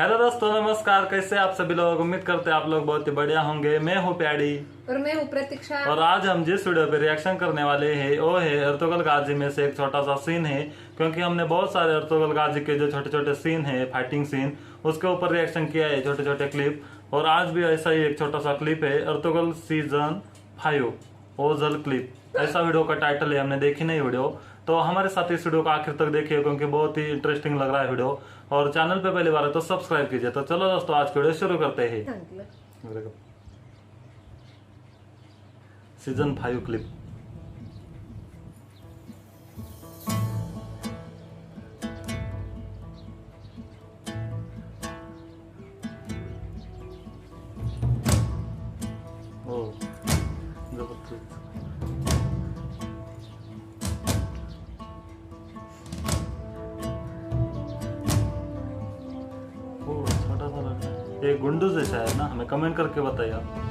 Hello दोस्तों, नमस्कार। कैसे आप सभी लोग? उम्मीद करते हैं आप लोग बहुत ही बढ़िया होंगे। मैं हूँ प्याड़ी और मैं हूँ प्रतीक्षा। और आज हम जिस वीडियो पे रिएक्शन करने वाले हैं वो है अर्तुगरुल गाजी में से एक छोटा सा सीन है, क्योंकि हमने बहुत सारे अर्तुगरुल गाजी के जो छोटे छोटे सीन है, फाइटिंग सीन, उसके ऊपर रिएक्शन किया है, छोटे छोटे क्लिप। और आज भी ऐसा ही एक छोटा सा क्लिप है, अर्तुगरुल सीजन 5 ओजल क्लिप, ऐसा वीडियो का टाइटल है। हमने देखी नहीं वीडियो, तो हमारे साथ इस वीडियो को आखिर तक देखिए, क्योंकि बहुत ही इंटरेस्टिंग लग रहा है वीडियो। और चैनल पे पहली बार है तो सब्सक्राइब कीजिए। तो चलो दोस्तों, आज की वीडियो शुरू करते हैं। Season 5 clip. ओ जबरदस्त। ओ छोटा सा लड़का, ये गुंडू जैसा है ना? हमें कमेंट करके बताइए आप।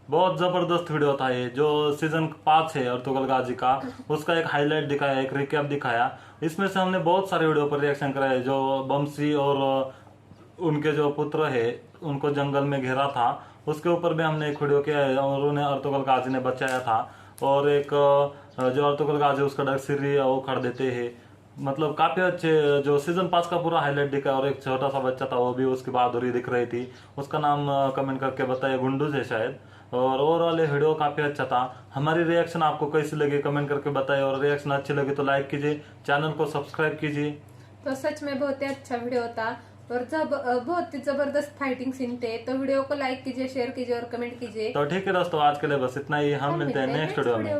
बहुत जबरदस्त वीडियो था ये, जो सीजन 5 है अर्तुगरुल गाजी का, उसका एक हाईलाइट दिखाया, एक रिकैप दिखाया। इसमें से हमने बहुत सारे वीडियो पर रिएक्शन कराए, जो बमसी और उनके जो पुत्र है उनको जंगल में घेरा था, उसके ऊपर भी हमने एक वीडियो किया है और उन्हें अर्तुगरुल गाजी ने बचाया था। और एक जो अर्तुगरुल गाजी उसका डगसिरी वो कर देते हैं। मतलब काफी अच्छे, जो सीजन 5 का पूरा हाईलाइट दिखा। और एक छोटा सा बच्चा था, वो भी उसकी बहादुरी दिख रही थी। उसका नाम कमेंट करके बताइए, गुंडूज है शायद। और ओवरऑल ये वीडियो काफी अच्छा था। हमारी रिएक्शन आपको कैसी लगी कमेंट करके बताइए, और रिएक्शन अच्छी लगी तो लाइक कीजिए, चैनल को सब्सक्राइब कीजिए। तो सच में बहुत ही अच्छा वीडियो था और जब बहुत ही जबरदस्त फाइटिंग सीन थे। तो वीडियो को लाइक कीजिए, शेयर कीजिए और कमेंट कीजिए। तो ठीक है दोस्तों, आज के लिए बस इतना ही। हम मिलते हैं नेक्स्ट वीडियो में।